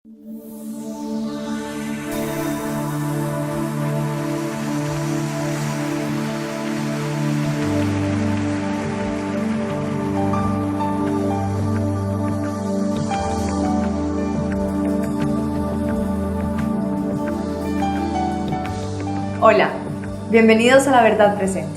Hola, bienvenidos a La Verdad Presente.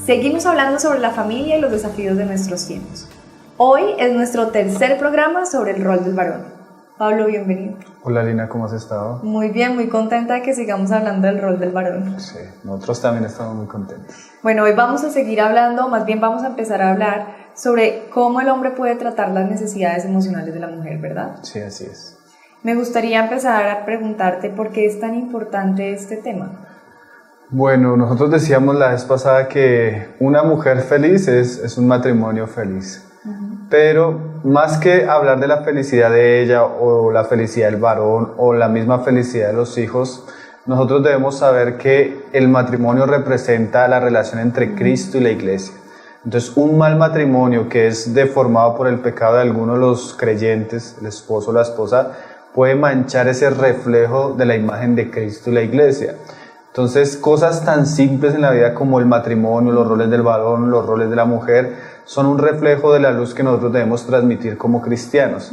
Seguimos hablando sobre la familia y los desafíos de nuestros tiempos. Hoy es nuestro tercer programa sobre el rol del varón. Pablo, bienvenido. Hola Lina, ¿cómo has estado? Muy bien, muy contenta de que sigamos hablando del rol del varón. Sí, nosotros también estamos muy contentos. Bueno, hoy vamos a seguir hablando, más bien vamos a empezar a hablar sobre cómo el hombre puede tratar las necesidades emocionales de la mujer, ¿verdad? Sí, así es. Me gustaría empezar a preguntarte por qué es tan importante este tema. Bueno, nosotros decíamos la vez pasada que una mujer feliz es un matrimonio feliz. Pero más que hablar de la felicidad de ella o la felicidad del varón o la misma felicidad de los hijos, nosotros debemos saber que el matrimonio representa la relación entre Cristo y la iglesia. Entonces, un mal matrimonio que es deformado por el pecado de algunos de los creyentes, el esposo o la esposa, puede manchar ese reflejo de la imagen de Cristo y la iglesia. Entonces, cosas tan simples en la vida como el matrimonio, los roles del varón, los roles de la mujer, son un reflejo de la luz que nosotros debemos transmitir como cristianos.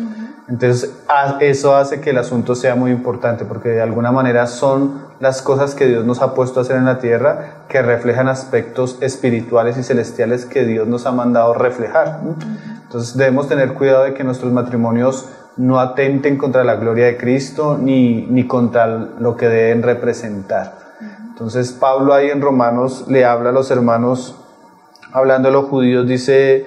Entonces, eso hace que el asunto sea muy importante, porque de alguna manera son las cosas que Dios nos ha puesto a hacer en la tierra que reflejan aspectos espirituales y celestiales que Dios nos ha mandado reflejar. Entonces, debemos tener cuidado de que nuestros matrimonios no atenten contra la gloria de Cristo ni contra lo que deben representar. Entonces Pablo ahí en Romanos le habla a los hermanos, hablando a los judíos, dice: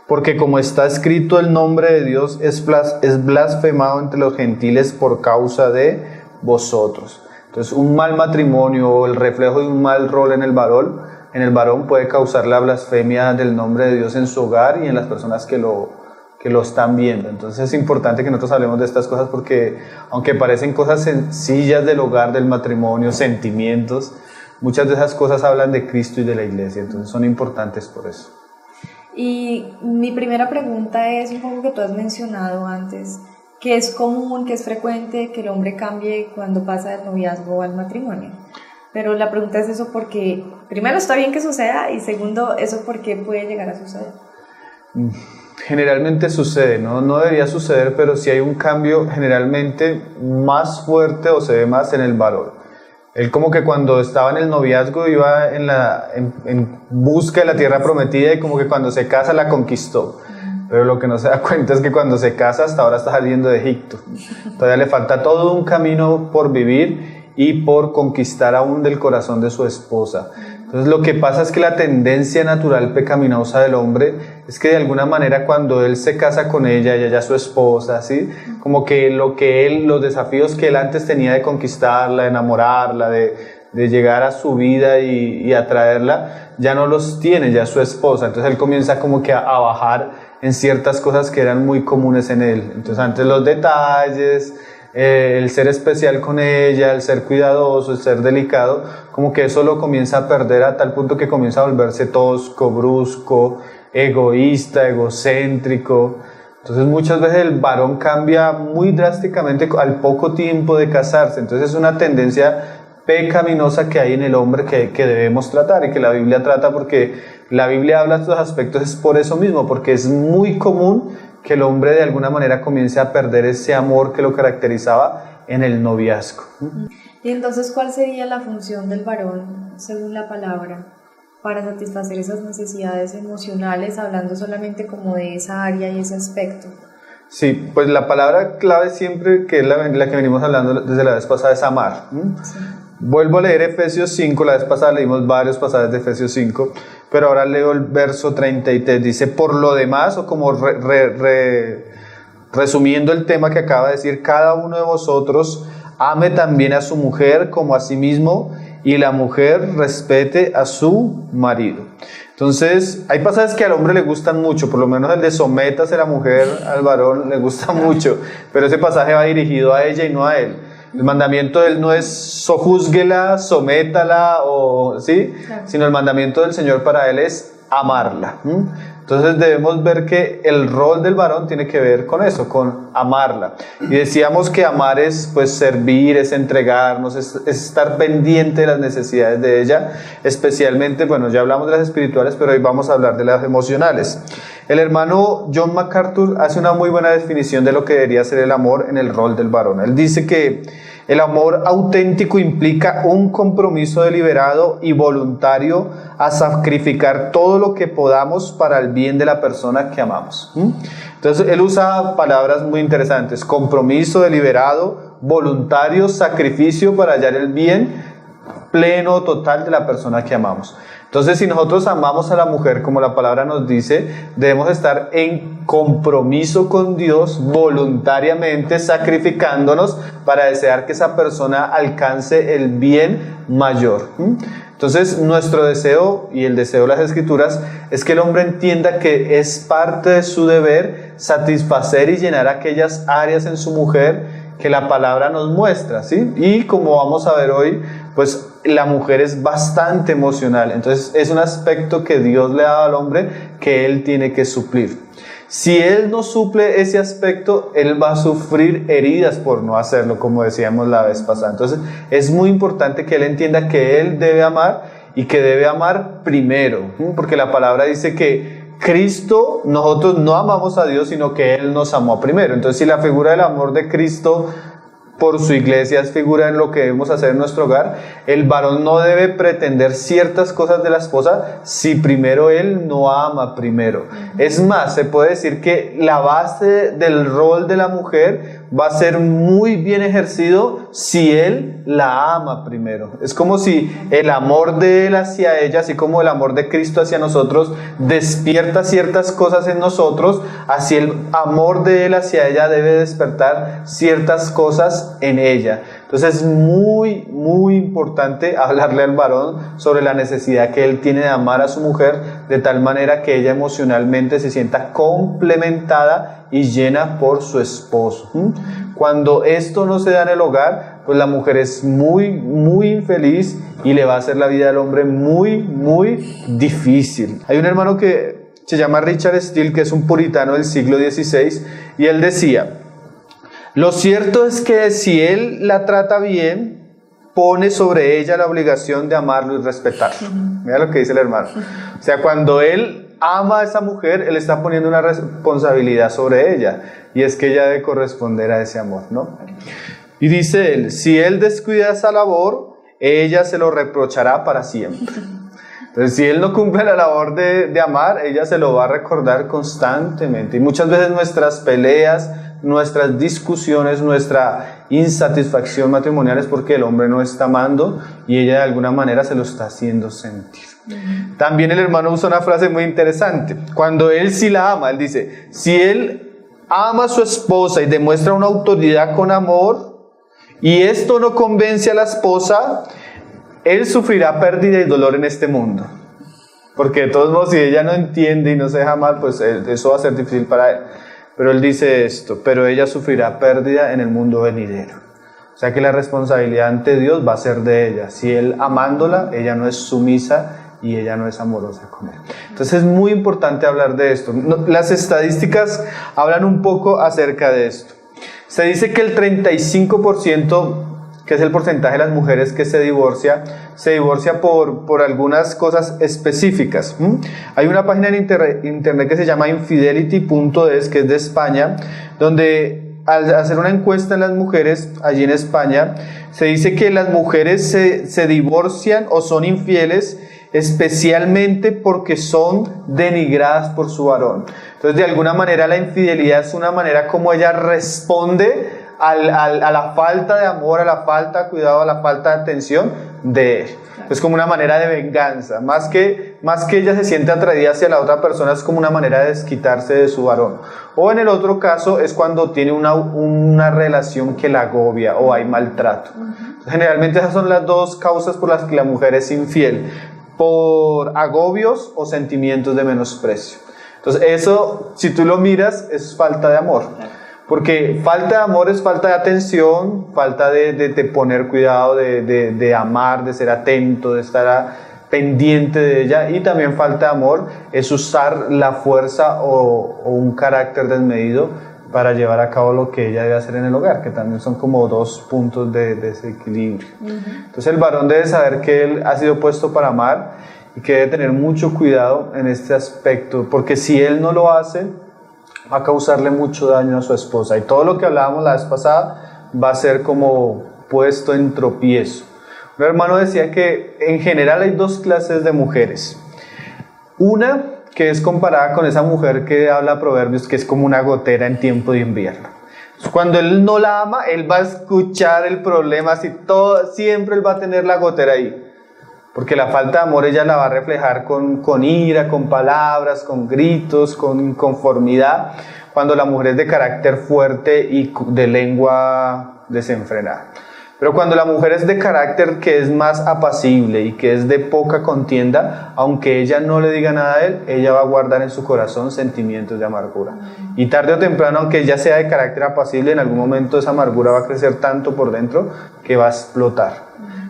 porque como está escrito, el nombre de Dios es blasfemado entre los gentiles por causa de vosotros. Entonces un mal matrimonio o el reflejo de un mal rol en el varón puede causar la blasfemia del nombre de Dios en su hogar y en las personas que lo están viendo. Entonces es importante que nosotros hablemos de estas cosas porque aunque parecen cosas sencillas del hogar, del matrimonio, sentimientos, muchas de esas cosas hablan de Cristo y de la iglesia, entonces son importantes por eso. Y mi primera pregunta es un poco que tú has mencionado antes, que es común, que es frecuente que el hombre cambie cuando pasa del noviazgo al matrimonio. Pero la pregunta es eso porque, primero, está bien que suceda y segundo, eso por qué puede llegar a suceder. Generalmente sucede, no debería suceder, pero si hay un cambio generalmente más fuerte o se ve más en el varón. Él como que cuando estaba en el noviazgo iba en busca de la tierra prometida y como que cuando se casa la conquistó. Pero lo que no se da cuenta es que cuando se casa hasta ahora está saliendo de Egipto. Todavía le falta todo un camino por vivir y por conquistar aún del corazón de su esposa. Entonces lo que pasa es que la tendencia natural pecaminosa del hombre es que de alguna manera cuando él se casa con ella ya su esposa, ¿sí? Como que los desafíos que él antes tenía de conquistarla, de enamorarla, de llegar a su vida y atraerla, ya no los tiene, ya su esposa. Entonces él comienza como que a bajar en ciertas cosas que eran muy comunes en él. Entonces antes los detalles, el ser especial con ella, el ser cuidadoso, el ser delicado, como que eso lo comienza a perder a tal punto que comienza a volverse tosco, brusco, egoísta, egocéntrico. Entonces muchas veces el varón cambia muy drásticamente al poco tiempo de casarse. Entonces es una tendencia pecaminosa que hay en el hombre que debemos tratar y que la Biblia trata, porque la Biblia habla de estos aspectos es por eso mismo, porque es muy común que el hombre de alguna manera comience a perder ese amor que lo caracterizaba en el noviazgo. Y entonces, ¿cuál sería la función del varón, según la palabra, para satisfacer esas necesidades emocionales, hablando solamente como de esa área y ese aspecto? Sí, pues la palabra clave siempre, que es la que venimos hablando desde la vez pasada, es amar. Sí. Vuelvo a leer Efesios 5, la vez pasada leímos varios pasajes de Efesios 5, pero ahora leo el verso 33, dice: por lo demás, o como resumiendo el tema que acaba de decir, cada uno de vosotros ame también a su mujer como a sí mismo, y la mujer respete a su marido. Entonces, hay pasajes que al hombre le gustan mucho, por lo menos el de sométase a la mujer, al varón le gusta mucho, pero ese pasaje va dirigido a ella y no a él. El mandamiento de él no es sojúzguela, sométala, ¿sí? Claro. Sino el mandamiento del Señor para él es amarla. Entonces debemos ver que el rol del varón tiene que ver con eso, con amarla. Y decíamos que amar es pues servir, es entregarnos, es estar pendiente de las necesidades de ella, especialmente, bueno, ya hablamos de las espirituales, pero hoy vamos a hablar de las emocionales. El hermano John MacArthur hace una muy buena definición de lo que debería ser el amor en el rol del varón. Él dice que el amor auténtico implica un compromiso deliberado y voluntario a sacrificar todo lo que podamos para el bien de la persona que amamos. Entonces él usa palabras muy interesantes: compromiso deliberado, voluntario, sacrificio para hallar el bien pleno, total de la persona que amamos. Entonces, si nosotros amamos a la mujer, como la palabra nos dice, debemos estar en compromiso con Dios, voluntariamente sacrificándonos para desear que esa persona alcance el bien mayor. Entonces, nuestro deseo y el deseo de las Escrituras es que el hombre entienda que es parte de su deber satisfacer y llenar aquellas áreas en su mujer que la palabra nos muestra, ¿sí? Y como vamos a ver hoy, pues la mujer es bastante emocional. Entonces es un aspecto que Dios le ha dado al hombre que él tiene que suplir. Si él no suple ese aspecto, él va a sufrir heridas por no hacerlo, como decíamos la vez pasada. Entonces es muy importante que él entienda que él debe amar y que debe amar primero, porque la palabra dice que Cristo, nosotros no amamos a Dios, sino que Él nos amó primero. Entonces, si la figura del amor de Cristo por su iglesia es figura en lo que debemos hacer en nuestro hogar, el varón no debe pretender ciertas cosas de la esposa si primero él no ama primero. Es más, se puede decir que la base del rol de la mujer va a ser muy bien ejercido si él la ama primero. Es como si el amor de él hacia ella, así como el amor de Cristo hacia nosotros, despierta ciertas cosas en nosotros, así el amor de él hacia ella debe despertar ciertas cosas en ella. Entonces es muy, muy importante hablarle al varón sobre la necesidad que él tiene de amar a su mujer de tal manera que ella emocionalmente se sienta complementada y llena por su esposo. Cuando esto no se da en el hogar, pues la mujer es muy, muy infeliz y le va a hacer la vida del hombre muy, muy difícil. Hay un hermano que se llama Richard Steele, que es un puritano del siglo XVI, y él decía: lo cierto es que si él la trata bien, pone sobre ella la obligación de amarlo y respetarlo. Mira lo que dice el hermano. O sea, cuando él ama a esa mujer, él está poniendo una responsabilidad sobre ella, y es que ella debe corresponder a ese amor, ¿no? Y dice él: si él descuida esa labor, ella se lo reprochará para siempre. Entonces, si él no cumple la labor de amar, ella se lo va a recordar constantemente. Y muchas veces nuestras peleas, nuestras discusiones, nuestra insatisfacción matrimonial es porque el hombre no está amando y ella de alguna manera se lo está haciendo sentir. También el hermano usa una frase muy interesante. Cuando él sí la ama, él dice: si él ama a su esposa y demuestra una autoridad con amor y esto no convence a la esposa, él sufrirá pérdida y dolor en este mundo. Porque de todos modos, si ella no entiende y no se deja amar, pues eso va a ser difícil para él. Pero él dice esto: pero ella sufrirá pérdida en el mundo venidero. O sea que la responsabilidad ante Dios va a ser de ella. Si él amándola, ella no es sumisa y ella no es amorosa con él. Entonces es muy importante hablar de esto. Las estadísticas hablan un poco acerca de esto. Se dice que el 35%, que es el porcentaje de las mujeres que se divorcia por algunas cosas específicas. Hay una página en internet que se llama infidelity.es, que es de España, donde al hacer una encuesta en las mujeres allí en España, se dice que las mujeres se divorcian o son infieles especialmente porque son denigradas por su varón. Entonces, de alguna manera, la infidelidad es una manera como ella responde a la falta de amor, a la falta de cuidado, a la falta de atención de él. Es como una manera de venganza. Más que ella se siente atraída hacia la otra persona, es como una manera de desquitarse de su varón. O en el otro caso es cuando tiene una relación que la agobia o hay maltrato. Generalmente esas son las dos causas por las que la mujer es infiel: por agobios o sentimientos de menosprecio. Entonces eso, si tú lo miras, es falta de amor. Porque falta de amor es falta de atención, falta de poner cuidado, de amar, de ser atento, de estar pendiente de ella, y también falta de amor es usar la fuerza o un carácter desmedido para llevar a cabo lo que ella debe hacer en el hogar, que también son como dos puntos de ese equilibrio. Entonces el varón debe saber que él ha sido puesto para amar y que debe tener mucho cuidado en este aspecto, porque si él no lo hace, va a causarle mucho daño a su esposa, y todo lo que hablábamos la vez pasada va a ser como puesto en tropiezo. Un hermano decía que en general hay dos clases de mujeres. Una que es comparada con esa mujer que habla Proverbios, que es como una gotera en tiempo de invierno. Cuando él no la ama, él va a escuchar el problema, así todo, siempre él va a tener la gotera ahí. Porque la falta de amor ella la va a reflejar con ira, con palabras, con gritos, con inconformidad, cuando la mujer es de carácter fuerte y de lengua desenfrenada. Pero cuando la mujer es de carácter que es más apacible y que es de poca contienda, aunque ella no le diga nada a él, ella va a guardar en su corazón sentimientos de amargura. Y tarde o temprano, aunque ella sea de carácter apacible, en algún momento esa amargura va a crecer tanto por dentro que va a explotar.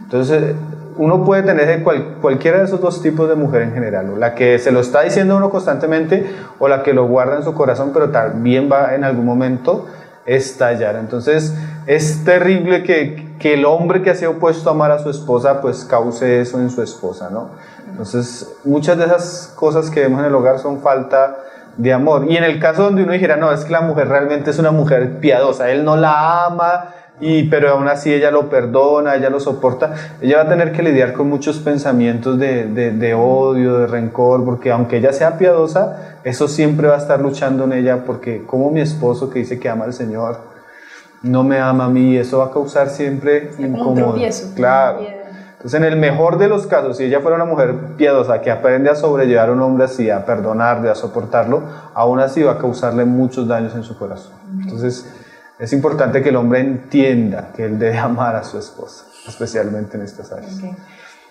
Entonces, uno puede tener cualquiera de esos dos tipos de mujer en general, ¿no? La que se lo está diciendo a uno constantemente, o la que lo guarda en su corazón, pero también va en algún momento estallar. Entonces es terrible que el hombre que ha sido puesto a amar a su esposa pues cause eso en su esposa, ¿no? Entonces muchas de esas cosas que vemos en el hogar son falta de amor. Y en el caso donde uno dijera, no, es que la mujer realmente es una mujer piadosa, él no la ama, pero aún así ella lo perdona, ella lo soporta, ella va a tener que lidiar con muchos pensamientos de odio, de rencor, porque aunque ella sea piadosa, eso siempre va a estar luchando en ella, porque como mi esposo que dice que ama al Señor no me ama a mí, eso va a causar siempre incomodidad. Claro. Entonces, en el mejor de los casos, si ella fuera una mujer piadosa que aprende a sobrellevar a un hombre así, a perdonarle, a soportarlo, aún así va a causarle muchos daños en su corazón. Entonces es importante que el hombre entienda que él debe amar a su esposa, especialmente en estas áreas. Okay.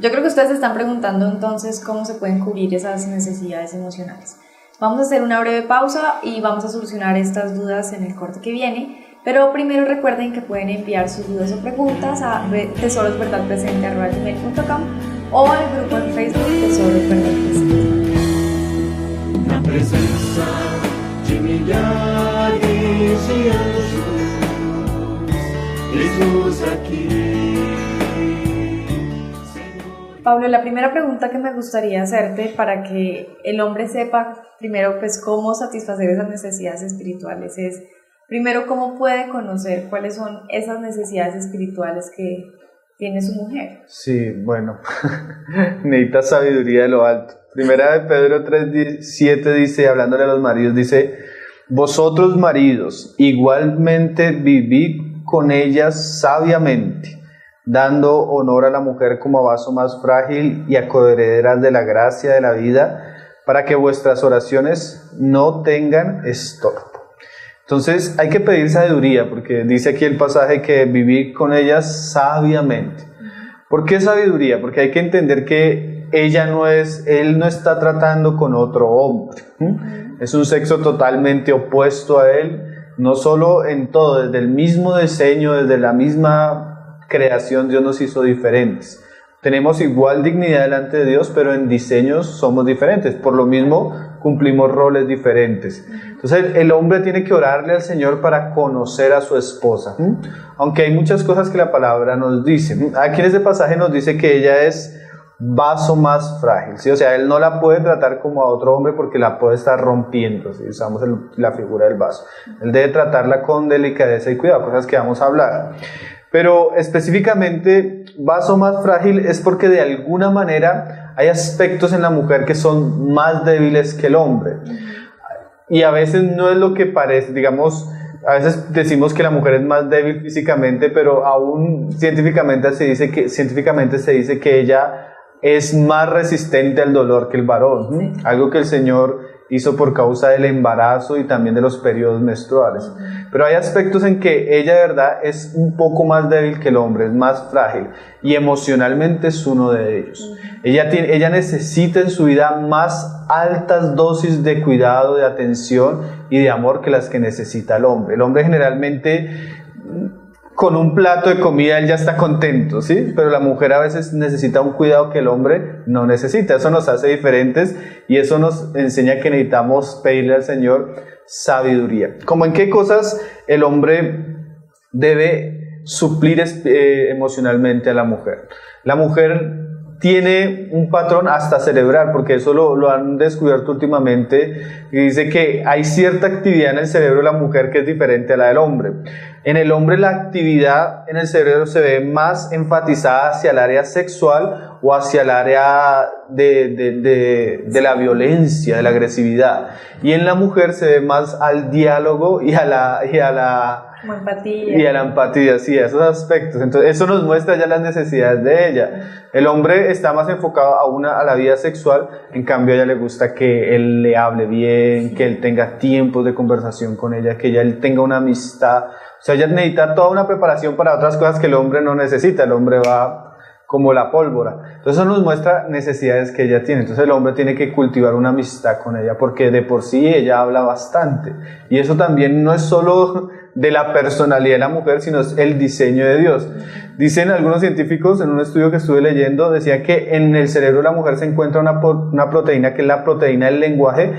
Yo creo que ustedes se están preguntando entonces cómo se pueden cubrir esas necesidades emocionales. Vamos a hacer una breve pausa y vamos a solucionar estas dudas en el corte que viene, pero primero recuerden que pueden enviar sus dudas o preguntas a tesorosverdadpresente@gmail.com o al grupo en Facebook Tesoros Verdad Presente. Na presença de milhares de anjos, eis-nos aqui. Pablo, la primera pregunta que me gustaría hacerte para que el hombre sepa primero pues cómo satisfacer esas necesidades espirituales es, primero, cómo puede conocer cuáles son esas necesidades espirituales que tiene su mujer. Sí, bueno, necesita sabiduría de lo alto. Primera de Pedro 3:7 dice, hablándole a los maridos, dice: vosotros maridos, igualmente vivid con ellas sabiamente, dando honor a la mujer como a vaso más frágil y a coherederas de la gracia de la vida, para que vuestras oraciones no tengan estorbo. Entonces hay que pedir sabiduría, porque dice aquí el pasaje que vivir con ellas sabiamente. ¿Por qué sabiduría? Porque hay que entender que él no está tratando con otro hombre. Es un sexo totalmente opuesto a él, no solo en todo, desde el mismo diseño, desde la misma creación, Dios nos hizo diferentes. Tenemos igual dignidad delante de Dios, pero en diseños somos diferentes. Por lo mismo, cumplimos roles diferentes. Entonces, el hombre tiene que orarle al Señor para conocer a su esposa. Aunque hay muchas cosas que la palabra nos dice. Aquí en este pasaje nos dice que ella es vaso más frágil, ¿sí? O sea, él no la puede tratar como a otro hombre porque la puede estar rompiendo, ¿sí? Usamos la figura del vaso. Él debe tratarla con delicadeza y cuidado, cosas que vamos a hablar. Pero específicamente, vaso más frágil es porque de alguna manera hay aspectos en la mujer que son más débiles que el hombre. Y a veces no es lo que parece, digamos, a veces decimos que la mujer es más débil físicamente, pero aún científicamente se dice que ella es más resistente al dolor que el varón, ¿sí? Algo que el Señor hizo por causa del embarazo y también de los periodos menstruales. Pero hay aspectos en que ella de verdad es un poco más débil que el hombre, es más frágil, y emocionalmente es uno de ellos. Ella necesita en su vida más altas dosis de cuidado, de atención y de amor que las que necesita el hombre. El hombre generalmente con un plato de comida él ya está contento, ¿sí? Pero la mujer a veces necesita un cuidado que el hombre no necesita. Eso nos hace diferentes y eso nos enseña que necesitamos pedirle al Señor sabiduría. Como en qué cosas el hombre debe suplir emocionalmente a la mujer. La mujer tiene un patrón hasta cerebral, porque eso lo han descubierto últimamente, y dice que hay cierta actividad en el cerebro de la mujer que es diferente a la del hombre. En el hombre la actividad en el cerebro se ve más enfatizada hacia el área sexual o hacia el área de la violencia, de la agresividad, y en la mujer se ve más al diálogo y a la empatía. Y a la empatía, sí, a esos aspectos. Entonces, eso nos muestra ya las necesidades de ella. El hombre está más enfocado a la vida sexual, en cambio a ella le gusta que él le hable bien, que él tenga tiempos de conversación con ella, que él tenga una amistad. O sea, ella necesita toda una preparación para otras cosas que el hombre no necesita. El hombre va como la pólvora. Entonces eso nos muestra necesidades que ella tiene. Entonces el hombre tiene que cultivar una amistad con ella, porque de por sí ella habla bastante. Y eso también no es solo de la personalidad de la mujer, sino es el diseño de Dios. Dicen algunos científicos, en un estudio que estuve leyendo, decía que en el cerebro de la mujer se encuentra una proteína, que es la proteína del lenguaje,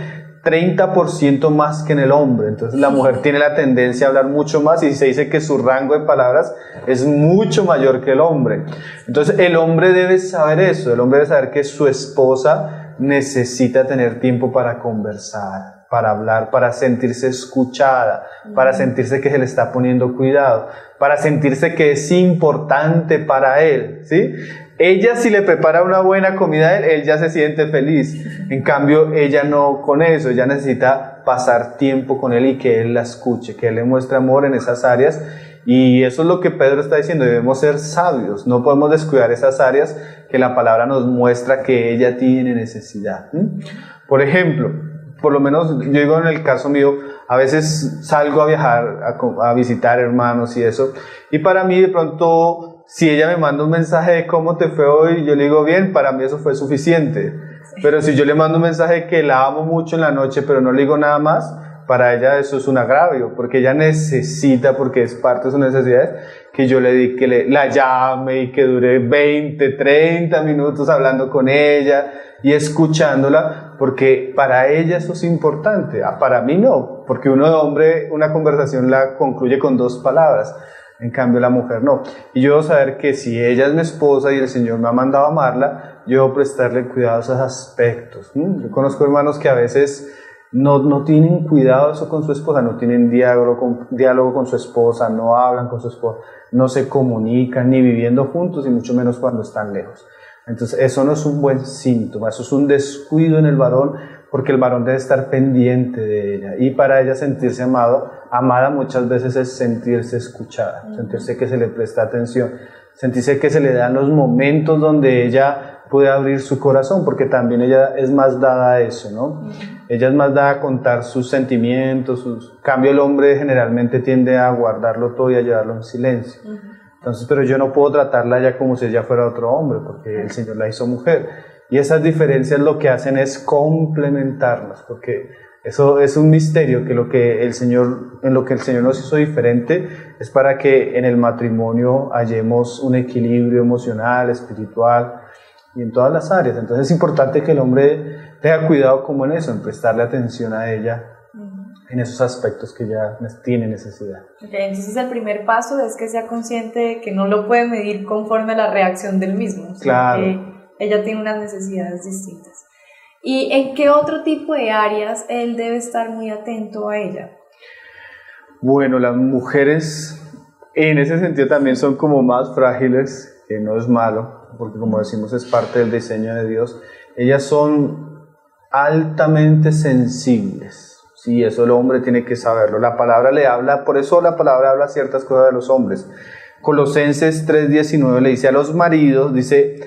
30% más que en el hombre. Entonces la mujer tiene la tendencia a hablar mucho más, y se dice que su rango de palabras es mucho mayor que el hombre. Entonces el hombre debe saber eso. El hombre debe saber que su esposa necesita tener tiempo para conversar, para hablar, para sentirse escuchada, para sentirse que se le está poniendo cuidado, para sentirse que es importante para él, ¿sí? Ella, si le prepara una buena comida a él ya se siente feliz. En cambio, ella no con eso. Ella necesita pasar tiempo con él y que él la escuche, que él le muestre amor en esas áreas. Y eso es lo que Pedro está diciendo. Debemos ser sabios. No podemos descuidar esas áreas que la palabra nos muestra que ella tiene necesidad. Por ejemplo, por lo menos yo digo en el caso mío, a veces salgo a viajar, a visitar hermanos y eso. Y para mí de pronto, si ella me manda un mensaje de cómo te fue hoy, yo le digo bien, para mí eso fue suficiente. Pero si yo le mando un mensaje que la amo mucho en la noche, pero no le digo nada más, para ella eso es un agravio, porque ella necesita, porque es parte de sus necesidades, que yo le diga, que la llame y que dure 20, 30 minutos hablando con ella y escuchándola, porque para ella eso es importante. Para mí no, porque uno de hombre una conversación la concluye con 2 palabras. En cambio la mujer no. Y yo debo saber que si ella es mi esposa y el Señor me ha mandado a amarla, yo debo prestarle cuidado a esos aspectos. Yo conozco hermanos que a veces no tienen cuidado eso con su esposa, no tienen diálogo con su esposa, no hablan con su esposa, no se comunican ni viviendo juntos y mucho menos cuando están lejos. Entonces eso no es un buen síntoma, eso es un descuido en el varón, porque el varón debe estar pendiente de ella, y para ella sentirse amada muchas veces es sentirse escuchada, sentirse que se le presta atención, sentirse que se le dan los momentos donde ella puede abrir su corazón, porque también ella es más dada a eso, ¿no? Ella es más dada a contar sus sentimientos, en cambio el hombre generalmente tiende a guardarlo todo y a llevarlo en silencio. Entonces, pero yo no puedo tratarla ya como si ella fuera otro hombre, porque el Señor la hizo mujer. Y esas diferencias lo que hacen es complementarlas, porque eso es un misterio, que en lo que el Señor nos hizo diferente es para que en el matrimonio hallemos un equilibrio emocional, espiritual y en todas las áreas. Entonces es importante que el hombre tenga cuidado como en eso, en prestarle atención a ella en esos aspectos que ella tiene necesidad. Okay, entonces el primer paso es que sea consciente de que no lo puede medir conforme a la reacción del mismo. Claro. Que ella tiene unas necesidades distintas. ¿Y en qué otro tipo de áreas él debe estar muy atento a ella? Bueno, las mujeres en ese sentido también son como más frágiles, que no es malo, porque como decimos es parte del diseño de Dios. Ellas son altamente sensibles. Sí, eso el hombre tiene que saberlo. La palabra le habla, por eso la palabra habla ciertas cosas de los hombres. Colosenses 3:19 le dice a los maridos, dice: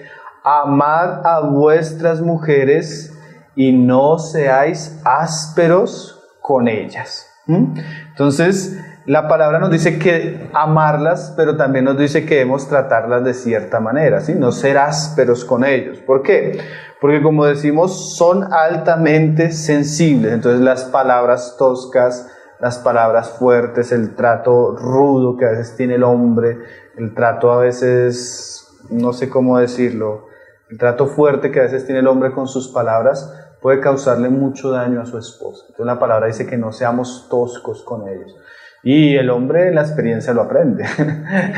amad a vuestras mujeres y no seáis ásperos con ellas. Entonces, la palabra nos dice que amarlas, pero también nos dice que debemos tratarlas de cierta manera, ¿sí? No ser ásperos con ellos. ¿Por qué? Porque como decimos, son altamente sensibles. Entonces las palabras toscas, las palabras fuertes, el trato rudo que a veces tiene el hombre, el trato a veces, no sé cómo decirlo, el trato fuerte que a veces tiene el hombre con sus palabras puede causarle mucho daño a su esposa. Entonces la palabra dice que no seamos toscos con ellos. Y el hombre en la experiencia lo aprende.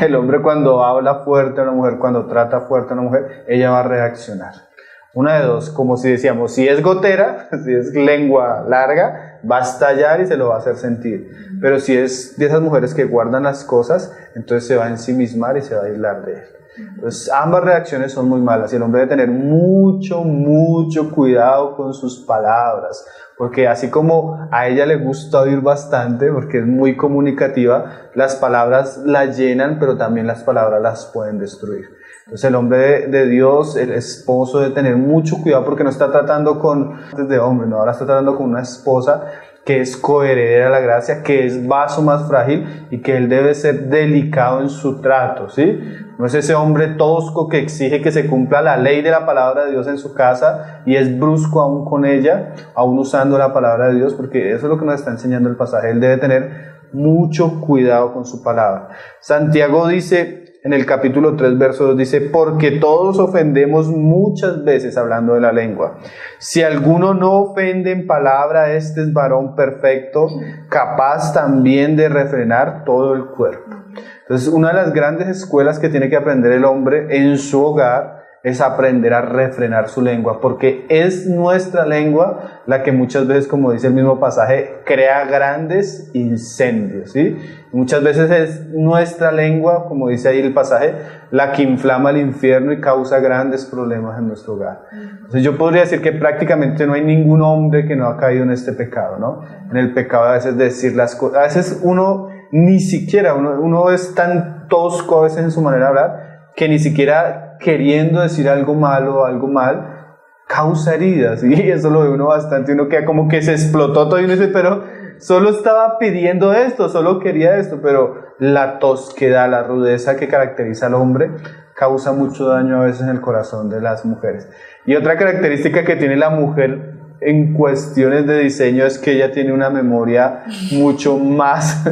El hombre cuando habla fuerte a una mujer, cuando trata fuerte a una mujer, ella va a reaccionar. Una de dos, como si decíamos, si es gotera, si es lengua larga, va a estallar y se lo va a hacer sentir. Pero si es de esas mujeres que guardan las cosas, entonces se va a ensimismar y se va a aislar de él. Entonces ambas reacciones son muy malas y el hombre debe tener mucho cuidado con sus palabras, porque así como a ella le gusta oír bastante porque es muy comunicativa, las palabras la llenan, pero también las palabras las pueden destruir. Entonces el hombre de Dios, el esposo, debe tener mucho cuidado porque no está tratando con de hombre, no, ahora está tratando con una esposa que es coheredera a la gracia, que es vaso más frágil y que él debe ser delicado en su trato, ¿sí? No es ese hombre tosco que exige que se cumpla la ley de la palabra de Dios en su casa y es brusco aún con ella, aún usando la palabra de Dios, porque eso es lo que nos está enseñando el pasaje. Él debe tener mucho cuidado con su palabra. Santiago dice en el capítulo 3, verso 2, dice, porque todos ofendemos muchas veces hablando de la lengua. Si alguno no ofende en palabra, este es varón perfecto, capaz también de refrenar todo el cuerpo. Entonces, una de las grandes escuelas que tiene que aprender el hombre en su hogar es aprender a refrenar su lengua, porque es nuestra lengua la que muchas veces, como dice el mismo pasaje, crea grandes incendios, ¿sí? Muchas veces es nuestra lengua, como dice ahí el pasaje, la que inflama el infierno y causa grandes problemas en nuestro hogar. Entonces yo podría decir que prácticamente no hay ningún hombre que no ha caído en este pecado, ¿no? En el pecado a veces de decir las cosas, a veces uno ni siquiera, uno es tan tosco a veces en su manera de hablar, que ni siquiera queriendo decir algo malo o algo mal, causa heridas, y eso lo ve uno bastante, uno queda como que se explotó todo y uno dice, pero solo estaba pidiendo esto, solo quería esto, pero la tosquedad, la rudeza que caracteriza al hombre causa mucho daño a veces en el corazón de las mujeres. Y otra característica que tiene la mujer en cuestiones de diseño es que ella tiene una memoria mucho más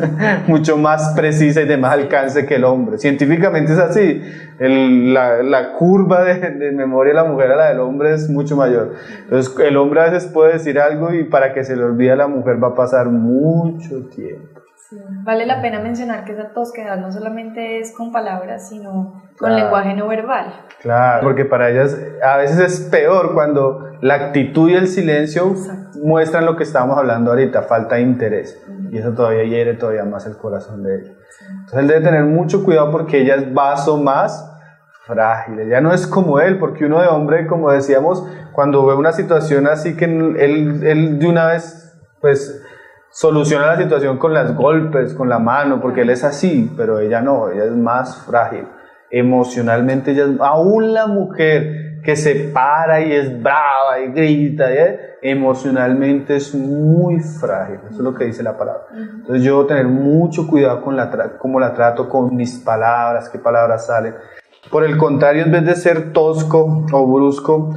precisa y de más alcance que el hombre. Científicamente es así. La curva de memoria de la mujer a la del hombre es mucho mayor. Entonces el hombre a veces puede decir algo y para que se le olvide a la mujer va a pasar mucho tiempo. Sí. Vale la pena mencionar que esa tosquedad no solamente es con palabras, sino con Claro. lenguaje no verbal. Claro, porque para ellas a veces es peor cuando la actitud y el silencio Exacto. muestran lo que estábamos hablando ahorita, falta de interés. Y eso todavía hiere todavía más el corazón de ella. Entonces él debe tener mucho cuidado porque ella es vaso más frágil. Ella no es como él, porque uno de hombre, como decíamos, cuando ve una situación así que él de una vez, pues, soluciona la situación con los golpes, con la mano, porque él es así, pero ella no, ella es más frágil. Emocionalmente, ella es, aún la mujer que se para y es brava y grita, emocionalmente es muy frágil. Eso es lo que dice la palabra. Entonces yo debo tener mucho cuidado con cómo la trato, con mis palabras, qué palabras salen. Por el contrario, en vez de ser tosco o brusco,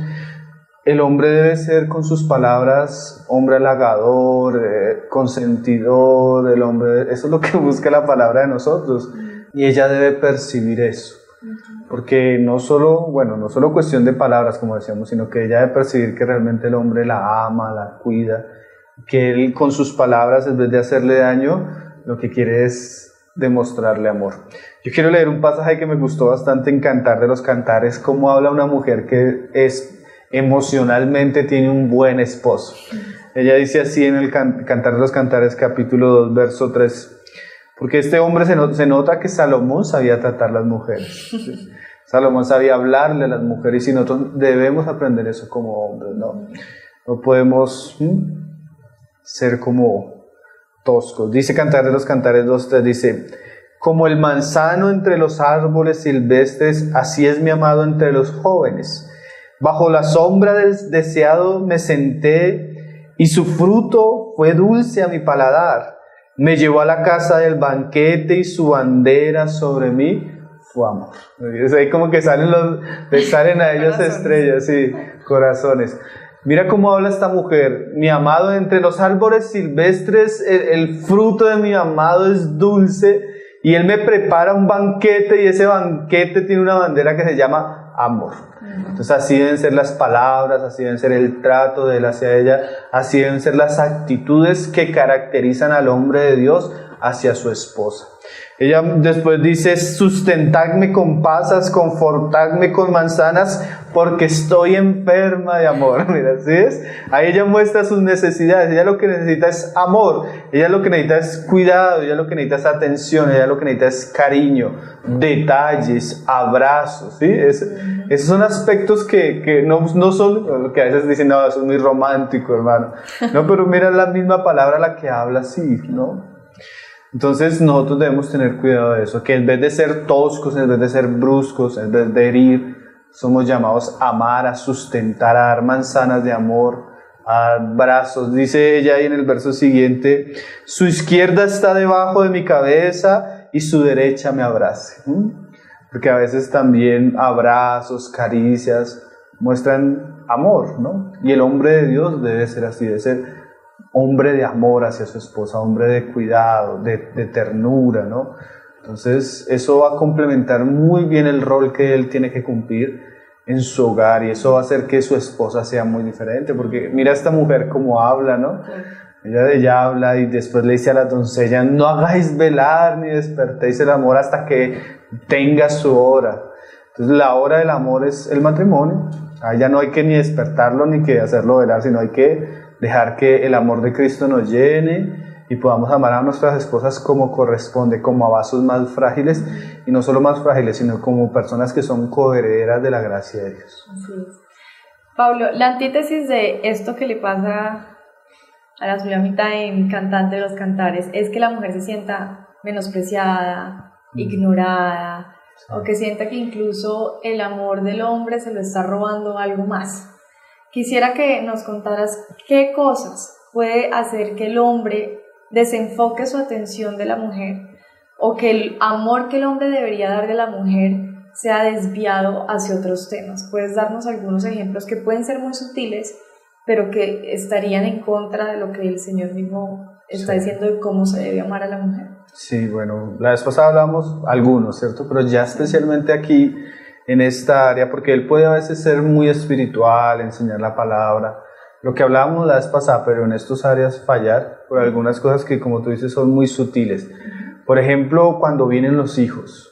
el hombre debe ser con sus palabras hombre halagador, consentidor. El hombre, eso es lo que busca la palabra de nosotros, y ella debe percibir eso, porque no solo cuestión de palabras, como decíamos, sino que ella debe percibir que realmente el hombre la ama, la cuida, que él con sus palabras, en vez de hacerle daño, lo que quiere es demostrarle amor. Yo quiero leer un pasaje que me gustó bastante en Cantar de los Cantares, cómo habla una mujer que emocionalmente tiene un buen esposo. Ella dice así en el Cantar de los Cantares, capítulo 2, verso 3, porque este hombre se nota que Salomón sabía tratar las mujeres. ¿Sí? Salomón sabía hablarle a las mujeres, y nosotros debemos aprender eso como hombres, ¿no? No podemos ser como toscos. Dice Cantar de los Cantares 2:3, dice, como el manzano entre los árboles silvestres, así es mi amado entre los jóvenes. Bajo la sombra del deseado me senté, y su fruto fue dulce a mi paladar. Me llevó a la casa del banquete, y su bandera sobre mí fue amor. Es ahí como que salen a ellos estrellas, sí, corazones. Mira cómo habla esta mujer. Mi amado, entre los árboles silvestres, el fruto de mi amado es dulce, y él me prepara un banquete, y ese banquete tiene una bandera que se llama amor. Entonces así deben ser las palabras, así deben ser el trato de él hacia ella, así deben ser las actitudes que caracterizan al hombre de Dios hacia su esposa. Ella después dice: sustentadme con pasas, confortadme con manzanas, porque estoy enferma de amor. Mira, ¿sí es? Ahí ella muestra sus necesidades. Ella lo que necesita es amor, ella lo que necesita es cuidado, ella lo que necesita es atención, ella lo que necesita es cariño, detalles, abrazos, ¿sí? Esos son aspectos que no son, que a veces dicen: no, eso es muy romántico, hermano. No, pero mira, la misma palabra la que habla así, ¿no? Entonces nosotros debemos tener cuidado de eso, que en vez de ser toscos, en vez de ser bruscos, en vez de herir, somos llamados a amar, a sustentar, a dar manzanas de amor, a dar brazos. Dice ella ahí en el verso siguiente: su izquierda está debajo de mi cabeza y su derecha me abrace. Porque a veces también abrazos, caricias muestran amor, ¿no? Y el hombre de Dios debe ser así, debe ser hombre de amor hacia su esposa, hombre de cuidado, de ternura, ¿no? Entonces eso va a complementar muy bien el rol que él tiene que cumplir en su hogar, y eso va a hacer que su esposa sea muy diferente, porque mira esta mujer cómo habla, ¿no? Ella habla y después le dice a la doncella: no hagáis velar ni despertéis el amor hasta que tenga su hora. Entonces la hora del amor es el matrimonio. Ahí ya no hay que ni despertarlo ni que hacerlo velar, sino hay que dejar que el amor de Cristo nos llene y podamos amar a nuestras esposas como corresponde, como a vasos más frágiles, y no solo más frágiles, sino como personas que son coherederas de la gracia de Dios. Así es. Pablo, la antítesis de esto que le pasa a la Sulamita en Cantante de los Cantares es que la mujer se sienta menospreciada, ignorada, o que sienta que incluso el amor del hombre se lo está robando algo más. Quisiera que nos contaras qué cosas puede hacer que el hombre desenfoque su atención de la mujer, o que el amor que el hombre debería dar de la mujer sea desviado hacia otros temas. ¿Puedes darnos algunos ejemplos que pueden ser muy sutiles, pero que estarían en contra de lo que el Señor mismo está diciendo de cómo se debe amar a la mujer? Sí, bueno, la vez pasada hablamos algunos, ¿cierto? Pero ya especialmente aquí en esta área, porque él puede a veces ser muy espiritual, enseñar la palabra, lo que hablábamos la vez pasada, pero en estas áreas fallar por algunas cosas que, como tú dices, son muy sutiles. Por ejemplo, cuando vienen los hijos,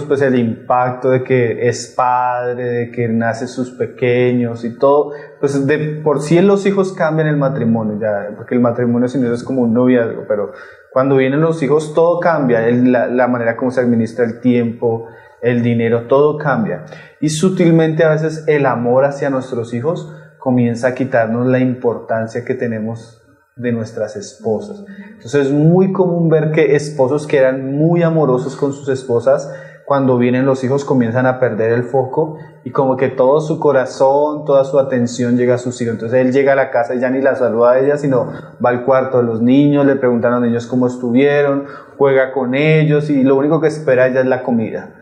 pues el impacto de que es padre, de que nacen sus pequeños y todo, pues de por sí los hijos cambian el matrimonio, ya, porque el matrimonio sin eso es como un noviazgo, pero cuando vienen los hijos todo cambia, la manera como se administra el tiempo, el dinero, todo cambia. Y sutilmente a veces el amor hacia nuestros hijos comienza a quitarnos la importancia que tenemos de nuestras esposas. Entonces es muy común ver que esposos que eran muy amorosos con sus esposas, cuando vienen los hijos comienzan a perder el foco y como que todo su corazón, toda su atención llega a sus hijos. Entonces él llega a la casa y ya ni la saluda a ella, sino va al cuarto de los niños, le preguntan a los niños cómo estuvieron, juega con ellos y lo único que espera ella es la comida.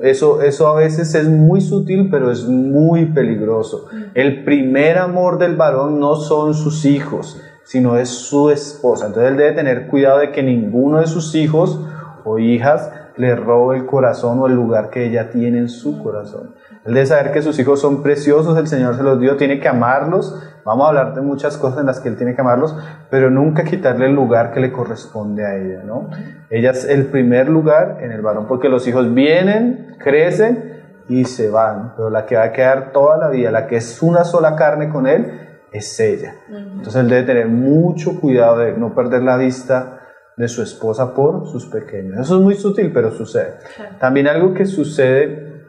Eso a veces es muy sutil, pero es muy peligroso. El primer amor del varón no son sus hijos, sino es su esposa. Entonces él debe tener cuidado de que ninguno de sus hijos o hijas le robe el corazón o el lugar que ella tiene en su corazón. Él debe saber que sus hijos son preciosos, el Señor se los dio, tiene que amarlos. Vamos a hablar de muchas cosas en las que él tiene que amarlos, pero nunca quitarle el lugar que le corresponde a ella, ¿no? Ella es el primer lugar en el varón, porque los hijos vienen, crecen y se van, pero la que va a quedar toda la vida, la que es una sola carne con él, es ella. Entonces él debe tener mucho cuidado de no perder la vista de su esposa por sus pequeños. Eso es muy sutil, pero sucede. También algo que sucede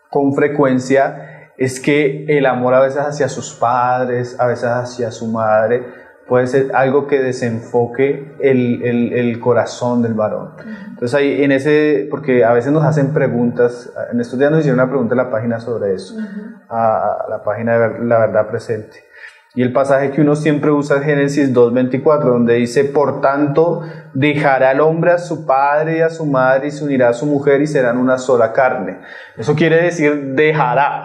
con frecuencia es que el amor a veces hacia sus padres, a veces hacia su madre, puede ser algo que desenfoque el corazón del varón. Entonces ahí porque a veces nos hacen preguntas, en estos días nos hicieron una pregunta en la página sobre eso, a la página de La Verdad Presente. Y el pasaje que uno siempre usa es Génesis 2:24, donde dice: por tanto, dejará el hombre a su padre y a su madre y se unirá a su mujer y serán una sola carne. Eso quiere decir dejará.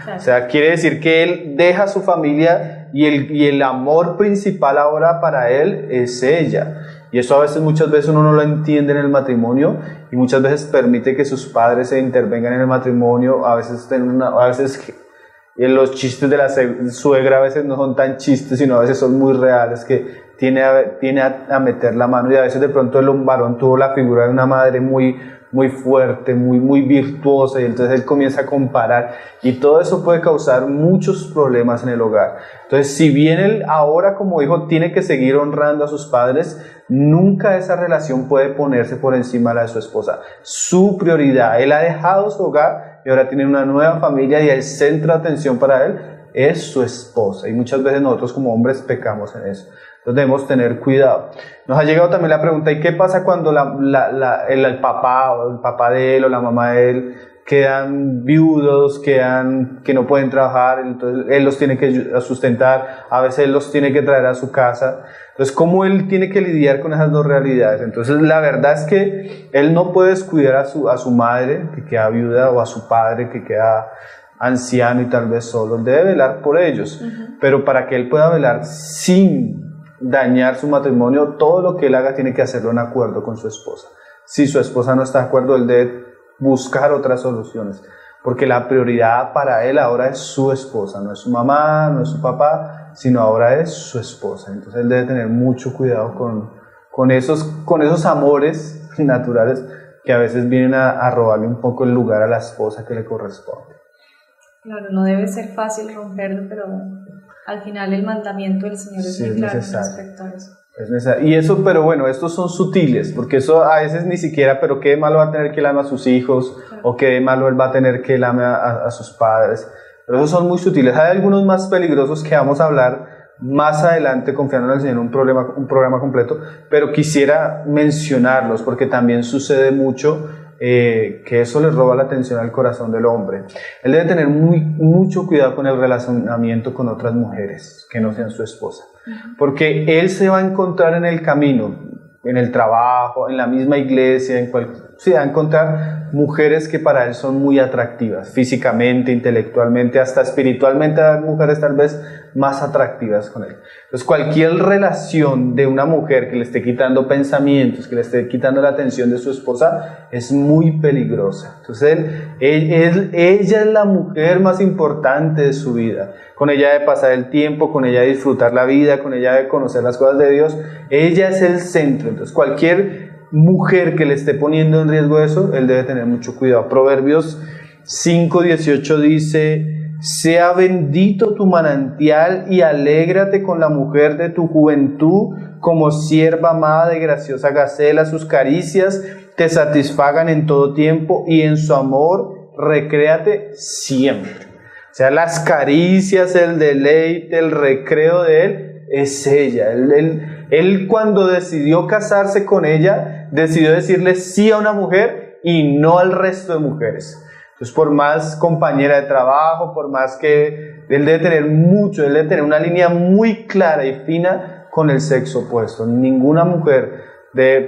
Claro. O sea, quiere decir que él deja a su familia y el amor principal ahora para él es ella. Y eso muchas veces uno no lo entiende en el matrimonio y muchas veces permite que sus padres se intervengan en el matrimonio. A veces y los chistes de la suegra a veces no son tan chistes, sino a veces son muy reales, que tiene a meter la mano, y a veces de pronto el varón tuvo la figura de una madre muy fuerte, muy virtuosa, y entonces él comienza a comparar, y todo eso puede causar muchos problemas en el hogar. Entonces, si bien él ahora como hijo tiene que seguir honrando a sus padres, nunca esa relación puede ponerse por encima de la de su esposa. Su prioridad, él ha dejado su hogar y ahora tiene una nueva familia, y el centro de atención para él es su esposa, y muchas veces nosotros como hombres pecamos en eso. Entonces debemos tener cuidado. Nos ha llegado también la pregunta: ¿y qué pasa cuando el papá de él o la mamá de él quedan viudos, que no pueden trabajar? Entonces él los tiene que sustentar, a veces él los tiene que traer a su casa. Entonces, ¿cómo él tiene que lidiar con esas dos realidades? Entonces, la verdad es que él no puede descuidar a su madre, que queda viuda, o a su padre, que queda anciano y tal vez solo. Él debe velar por ellos. Pero para que él pueda velar sin dañar su matrimonio, todo lo que él haga tiene que hacerlo en acuerdo con su esposa. Si su esposa no está de acuerdo, él debe buscar otras soluciones, porque la prioridad para él ahora es su esposa, no es su mamá, no es su papá, sino ahora es su esposa. Entonces él debe tener mucho cuidado con esos amores naturales que a veces vienen a robarle un poco el lugar a la esposa que le corresponde. Claro, no debe ser fácil romperlo, pero al final el mandamiento del Señor es muy claro respecto a eso. Es necesario. Y eso, pero bueno, estos son sutiles, porque eso a veces ni siquiera, pero qué de malo va a tener que él ame a sus hijos, claro, o qué de malo él va a tener que él ame a sus padres. Pero esos son muy sutiles. Hay algunos más peligrosos que vamos a hablar más adelante, confiando en el Señor, un programa completo, pero quisiera mencionarlos porque también sucede mucho que eso le roba la atención al corazón del hombre. Él debe tener mucho cuidado con el relacionamiento con otras mujeres que no sean su esposa, porque él se va a encontrar en el camino, en el trabajo, en la misma iglesia, va a encontrar mujeres que para él son muy atractivas, físicamente, intelectualmente, hasta espiritualmente. Hay mujeres tal vez más atractivas con él. Entonces, cualquier relación de una mujer que le esté quitando pensamientos, que le esté quitando la atención de su esposa, es muy peligrosa. Entonces, ella es la mujer más importante de su vida. Con ella debe pasar el tiempo, con ella debe disfrutar la vida, con ella debe conocer las cosas de Dios. Ella es el centro. Entonces, cualquier mujer que le esté poniendo en riesgo eso, él debe tener mucho cuidado. Proverbios 5:18 dice: sea bendito tu manantial y alégrate con la mujer de tu juventud, como sierva amada de graciosa gacela. Sus caricias te satisfagan en todo tiempo y en su amor recréate siempre. O sea, las caricias, el deleite, el recreo de él es ella. Él cuando decidió casarse con ella, decidió decirle sí a una mujer y no al resto de mujeres. Entonces, por más compañera de trabajo, por más que él debe tener una línea muy clara y fina con el sexo opuesto. Ninguna mujer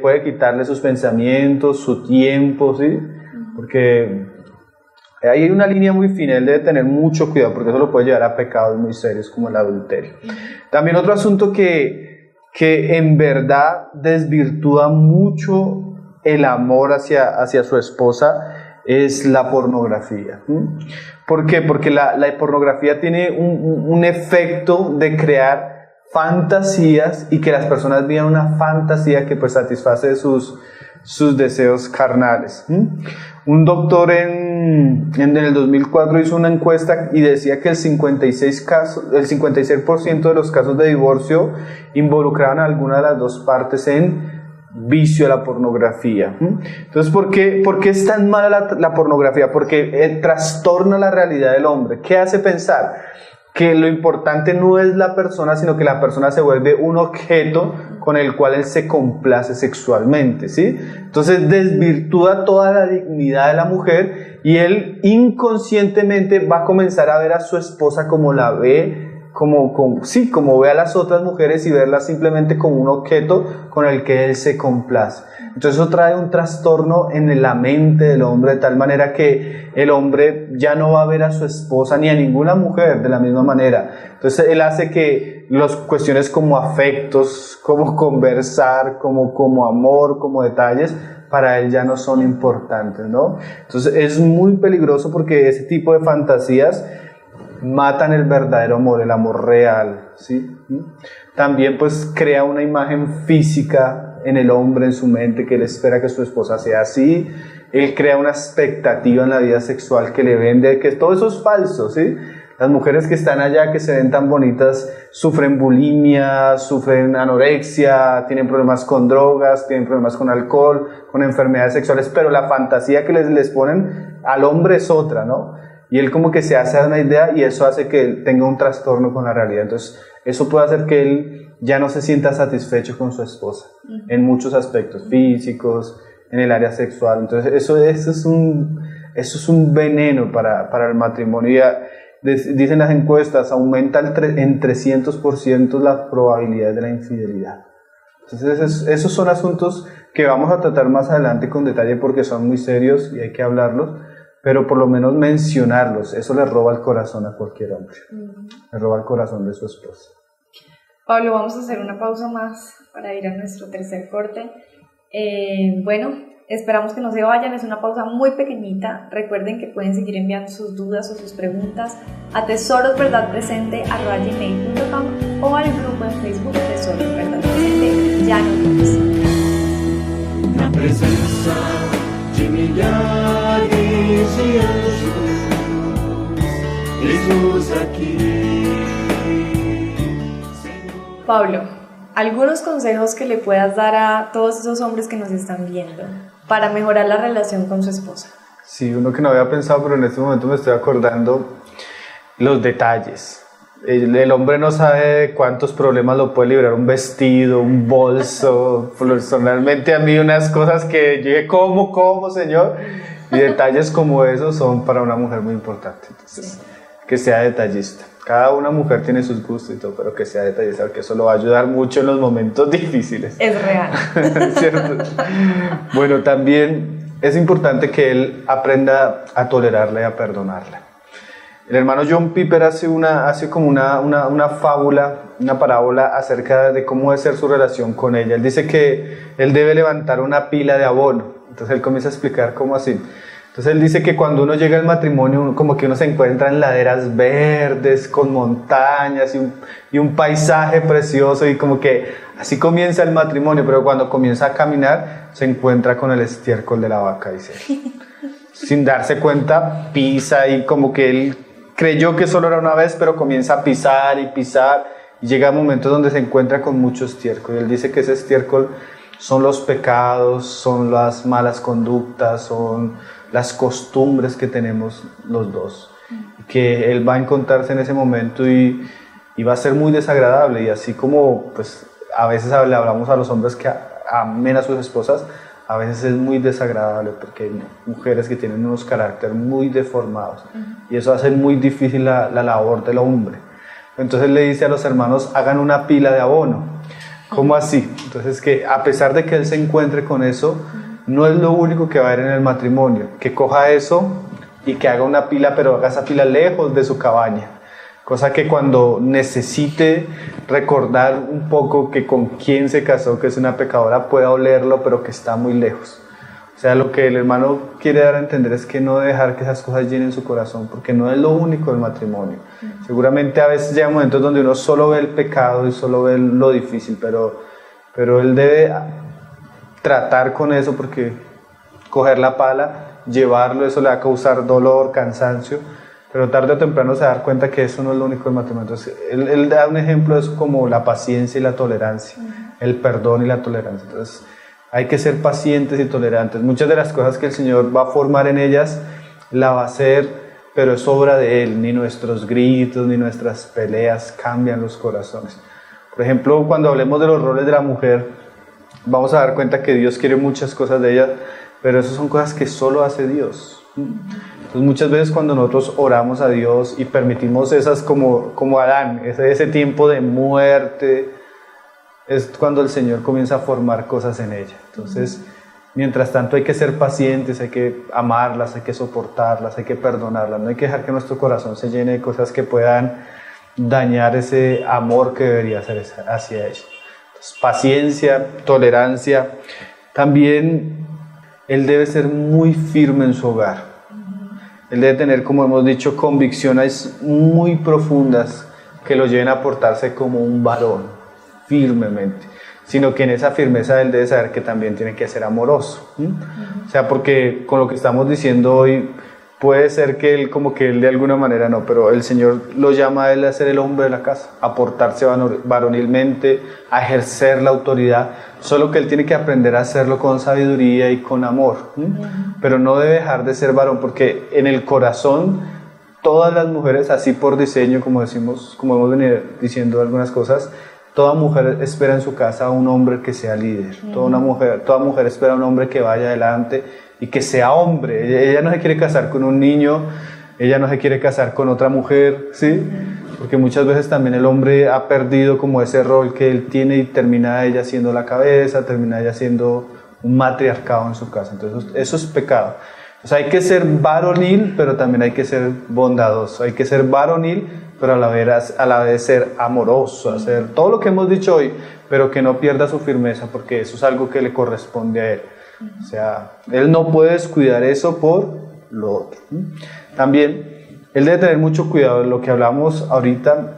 puede quitarle sus pensamientos, su tiempo, ¿sí? Porque hay una línea muy fina. Él debe tener mucho cuidado, porque eso lo puede llevar a pecados muy serios como el adulterio. También otro asunto que en verdad desvirtúa mucho el amor hacia su esposa es la pornografía. ¿Por qué? Porque la pornografía tiene un efecto de crear fantasías y que las personas vean una fantasía que pues satisface sus deseos carnales. Un doctor en el 2004 hizo una encuesta y decía que el 56% de los casos de divorcio involucraban a alguna de las dos partes en vicio a la pornografía. Entonces, ¿por qué es tan mala la pornografía? Porque trastorna la realidad del hombre. ¿Qué hace pensar? Que lo importante no es la persona, sino que la persona se vuelve un objeto con el cual él se complace sexualmente, ¿sí? Entonces desvirtúa toda la dignidad de la mujer y él inconscientemente va a comenzar a ver a su esposa como la ve como ve a las otras mujeres y verlas simplemente como un objeto con el que él se complace. Entonces eso trae un trastorno en la mente del hombre, de tal manera que el hombre ya no va a ver a su esposa ni a ninguna mujer de la misma manera. Entonces él hace que las cuestiones como afectos, como conversar, como amor, como detalles, para él ya no son importantes, ¿no? Entonces es muy peligroso porque ese tipo de fantasías matan el verdadero amor, el amor real, ¿sí? También pues crea una imagen física en el hombre, en su mente, que él espera que su esposa sea así. Él crea una expectativa en la vida sexual que le vende, que todo eso es falso, ¿sí? Las mujeres que están allá, que se ven tan bonitas, sufren bulimia, sufren anorexia, tienen problemas con drogas, tienen problemas con alcohol, con enfermedades sexuales, pero la fantasía que les ponen al hombre es otra, ¿no? Y él como que se hace una idea y eso hace que él tenga un trastorno con la realidad. Entonces, eso puede hacer que él ya no se sienta satisfecho con su esposa en muchos aspectos físicos, en el área sexual. Entonces, eso es un veneno para el matrimonio. Dicen las encuestas, aumenta en 300% la probabilidad de la infidelidad. Entonces, esos son asuntos que vamos a tratar más adelante con detalle porque son muy serios y hay que hablarlos. Pero por lo menos mencionarlos, eso le roba el corazón a cualquier hombre, le roba el corazón de su esposa. Pablo, vamos a hacer una pausa más para ir a nuestro tercer corte. Bueno, esperamos que no se vayan, es una pausa muy pequeñita. Recuerden que pueden seguir enviando sus dudas o sus preguntas a tesorosverdadpresente@gmail.com o al grupo en Facebook Tesoros Verdad Presente. Ya nos vemos. Na presença de milhares de anjos, eis-nos aqui. Pablo, algunos consejos que le puedas dar a todos esos hombres que nos están viendo para mejorar la relación con su esposa. Sí, uno que no había pensado, pero en este momento me estoy acordando los detalles. El hombre no sabe de cuántos problemas lo puede librar un vestido, un bolso. Personalmente a mí unas cosas que yo dije, ¿cómo, señor? Y detalles como esos son para una mujer muy importantes. Entonces, que sea detallista. Cada una mujer tiene sus gustos y todo, pero que sea detallista, porque eso lo va a ayudar mucho en los momentos difíciles. Es real. ¿Cierto? Bueno, también es importante que él aprenda a tolerarla y a perdonarla. El hermano John Piper hace como una fábula, una parábola acerca de cómo debe ser su relación con ella. Él dice que él debe levantar una pila de abono. Entonces él comienza a explicar cómo así. Entonces él dice que cuando uno llega al matrimonio, como que uno se encuentra en laderas verdes, con montañas y un paisaje precioso, y como que así comienza el matrimonio, pero cuando comienza a caminar, se encuentra con el estiércol de la vaca, dice. Sin darse cuenta, pisa y como que él creyó que solo era una vez, pero comienza a pisar y llega a momentos donde se encuentra con mucho estiércol. Y él dice que ese estiércol son los pecados, son las malas conductas, son las costumbres que tenemos los dos. Que él va a encontrarse en ese momento y va a ser muy desagradable. Y así como pues, a veces le hablamos a los hombres que amen a sus esposas, a veces es muy desagradable porque hay mujeres que tienen unos caracteres muy deformados y eso hace muy difícil la labor del hombre. Entonces le dice a los hermanos, hagan una pila de abono. ¿Cómo así? Entonces que a pesar de que él se encuentre con eso, no es lo único que va a haber en el matrimonio, que coja eso y que haga una pila, pero haga esa pila lejos de su cabaña. Cosa que cuando necesite recordar un poco que con quién se casó, que es una pecadora, pueda olerlo, pero que está muy lejos. O sea, lo que el hermano quiere dar a entender es que no dejar que esas cosas llenen su corazón, porque no es lo único del matrimonio. Seguramente a veces llega momentos donde uno solo ve el pecado y solo ve lo difícil, pero él debe tratar con eso, porque coger la pala, llevarlo, eso le va a causar dolor, cansancio, pero tarde o temprano se va a dar cuenta que eso no es lo único del matrimonio. Entonces, él da un ejemplo de eso como la paciencia y la tolerancia, el perdón y la tolerancia. Entonces, hay que ser pacientes y tolerantes. Muchas de las cosas que el Señor va a formar en ellas, la va a hacer, pero es obra de Él. Ni nuestros gritos, ni nuestras peleas cambian los corazones. Por ejemplo, cuando hablemos de los roles de la mujer, vamos a dar cuenta que Dios quiere muchas cosas de ella, pero esas son cosas que solo hace Dios. Entonces muchas veces cuando nosotros oramos a Dios y permitimos esas como Adán, ese tiempo de muerte, es cuando el Señor comienza a formar cosas en ella. Entonces, mientras tanto hay que ser pacientes, hay que amarlas, hay que soportarlas, hay que perdonarlas, no hay que dejar que nuestro corazón se llene de cosas que puedan dañar ese amor que debería ser hacia ella. Entonces, paciencia, tolerancia. También él debe ser muy firme en su hogar. Él debe tener, como hemos dicho, convicciones muy profundas que lo lleven a portarse como un varón, firmemente. Sino que en esa firmeza él debe saber que también tiene que ser amoroso. O sea, porque con lo que estamos diciendo hoy, puede ser que él, como que él de alguna manera no, pero el Señor lo llama a él a ser el hombre de la casa, a portarse varonilmente, a ejercer la autoridad, solo que él tiene que aprender a hacerlo con sabiduría y con amor, pero no debe dejar de ser varón, porque en el corazón todas las mujeres, así por diseño, como decimos, como hemos venido diciendo algunas cosas, toda mujer espera en su casa a un hombre que sea líder, toda mujer espera a un hombre que vaya adelante y que sea hombre. Ella no se quiere casar con un niño, ella no se quiere casar con otra mujer, ¿sí? Porque muchas veces también el hombre ha perdido como ese rol que él tiene y termina ella siendo la cabeza, termina ella siendo un matriarcado en su casa. Entonces eso es pecado. O sea, hay que ser varonil, pero también hay que ser bondadoso. Hay que ser varonil, pero a la vez ser amoroso, hacer todo lo que hemos dicho hoy, pero que no pierda su firmeza, porque eso es algo que le corresponde a él. O sea, él no puede descuidar eso por lo otro. También, él debe tener mucho cuidado en lo que hablamos ahorita,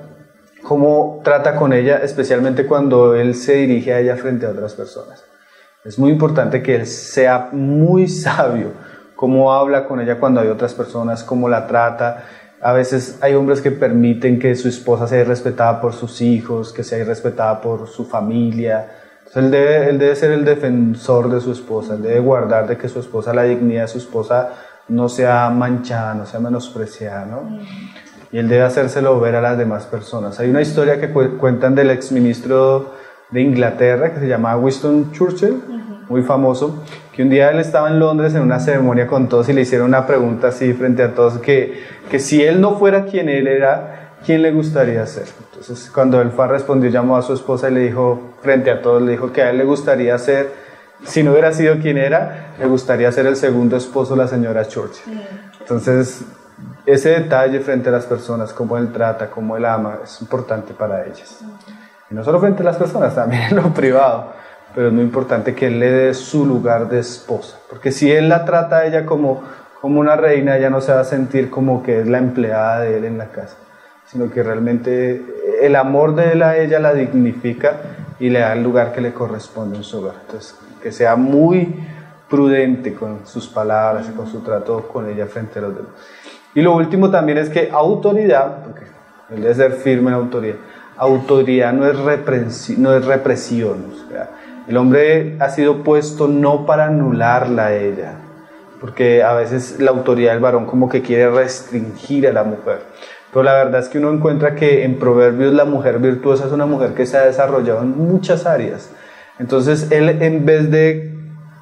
cómo trata con ella, especialmente cuando él se dirige a ella frente a otras personas. Es muy importante que él sea muy sabio, cómo habla con ella cuando hay otras personas, cómo la trata. A veces hay hombres que permiten que su esposa sea irrespetada por sus hijos, que sea irrespetada por su familia. Entonces él debe ser el defensor de su esposa, él debe guardar de que su esposa, la dignidad de su esposa no sea manchada, no sea menospreciada, ¿no? Y él debe hacérselo ver a las demás personas. Hay una historia que cuentan del exministro de Inglaterra que se llama Winston Churchill, muy famoso, que un día él estaba en Londres en una ceremonia con todos y le hicieron una pregunta así frente a todos, que si él no fuera quien él era, ¿quién le gustaría ser? Entonces cuando él fue a responder, llamó a su esposa y le dijo, frente a todos, le dijo que a él le gustaría ser, si no hubiera sido quien era, le gustaría ser el segundo esposo de la señora Churchill. Entonces ese detalle frente a las personas, cómo él trata, cómo él ama, es importante para ellas. Y no solo frente a las personas, también en lo privado, pero es muy importante que él le dé su lugar de esposa, porque si él la trata a ella como una reina, ella no se va a sentir como que es la empleada de él en la casa, sino que realmente el amor de él a ella la dignifica y le da el lugar que le corresponde en su hogar. Entonces, que sea muy prudente con sus palabras y con su trato con ella frente a los demás. Y lo último también es que autoridad, porque él debe ser firme en autoridad no es represión. O sea, el hombre ha sido puesto no para anularla a ella, porque a veces la autoridad del varón como que quiere restringir a la mujer. Pero la verdad es que uno encuentra que en Proverbios la mujer virtuosa es una mujer que se ha desarrollado en muchas áreas. Entonces él, en vez de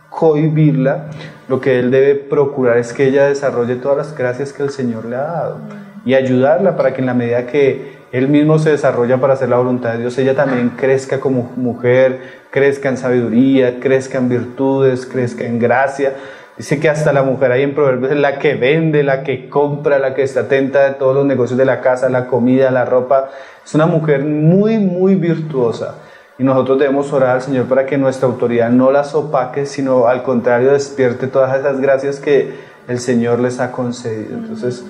cohibirla, lo que él debe procurar es que ella desarrolle todas las gracias que el Señor le ha dado y ayudarla para que en la medida que él mismo se desarrolla para hacer la voluntad de Dios, ella también crezca como mujer, crezca en sabiduría, crezca en virtudes, crezca en gracia. Dice que hasta la mujer ahí en Proverbios es la que vende, la que compra, la que está atenta de todos los negocios de la casa, la comida, la ropa. Es una mujer muy, muy virtuosa. Y nosotros debemos orar al Señor para que nuestra autoridad no las opaque, sino al contrario despierte todas esas gracias que el Señor les ha concedido. Entonces,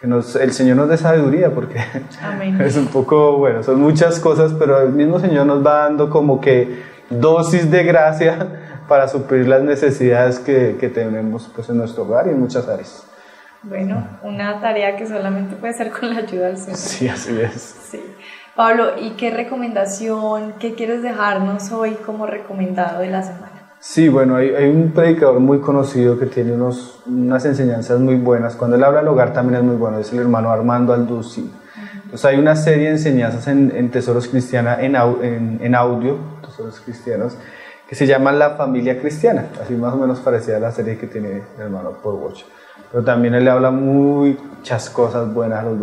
que el Señor nos dé sabiduría, porque Amén. Es un poco, bueno, son muchas cosas, pero el mismo Señor nos va dando como que dosis de gracia para suplir las necesidades que tenemos pues, en nuestro hogar y en muchas áreas. Bueno, una tarea que solamente puede ser con la ayuda del Señor. Sí, así es. Sí. Pablo, ¿y qué recomendación, qué quieres dejarnos hoy como recomendado de la semana? Sí, bueno, hay un predicador muy conocido que tiene unas enseñanzas muy buenas. Cuando él habla del hogar también es muy bueno, es el hermano Armando Alducin. Entonces hay una serie de enseñanzas en Tesoros Cristianos, en audio, Tesoros Cristianos, que que se llama La Familia Cristiana, así más o menos parecida a la serie que tiene el hermano Paul Watch. Pero también él le habla muchas cosas buenas a los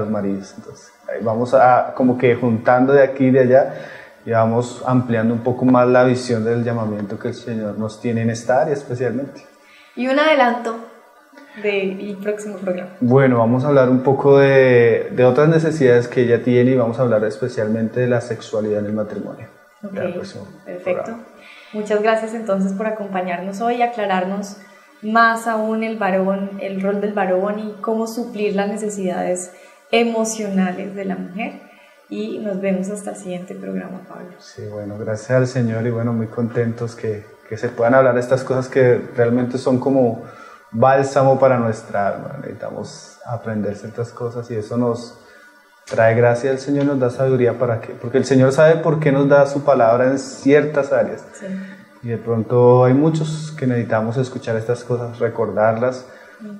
maridos. Entonces, ahí vamos como que juntando de aquí y de allá y vamos ampliando un poco más la visión del llamamiento que el Señor nos tiene en esta área especialmente. Y un adelanto del próximo programa. Bueno, vamos a hablar un poco de otras necesidades que ella tiene y vamos a hablar especialmente de la sexualidad en el matrimonio. Ok, perfecto. Programa. Muchas gracias entonces por acompañarnos hoy y aclararnos más aún el rol del varón y cómo suplir las necesidades emocionales de la mujer. Y nos vemos hasta el siguiente programa, Pablo. Sí, bueno, gracias al Señor y bueno, muy contentos que se puedan hablar de estas cosas que realmente son como bálsamo para nuestra alma. Necesitamos aprender ciertas cosas y eso nos trae gracia. El Señor nos da sabiduría para qué, porque el Señor sabe por qué nos da su palabra en ciertas áreas. Sí. Y de pronto hay muchos que necesitamos escuchar estas cosas, recordarlas,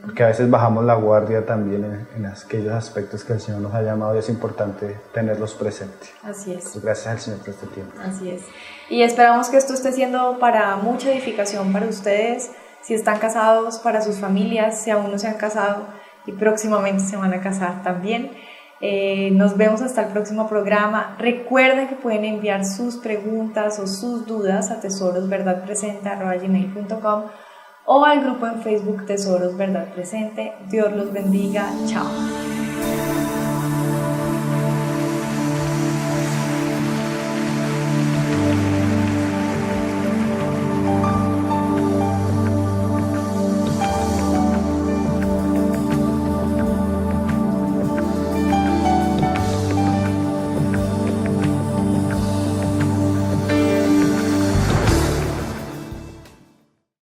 porque a veces bajamos la guardia también en aquellos aspectos que el Señor nos ha llamado y es importante tenerlos presentes. Así es. Pues gracias al Señor por este tiempo. Así es. Y esperamos que esto esté siendo para mucha edificación para ustedes, si están casados, para sus familias, si aún no se han casado y próximamente se van a casar también. Nos vemos hasta el próximo programa. Recuerden que pueden enviar sus preguntas o sus dudas a tesorosverdadpresente@gmail.com o al grupo en Facebook Tesoros Verdad Presente. Dios los bendiga. Chao.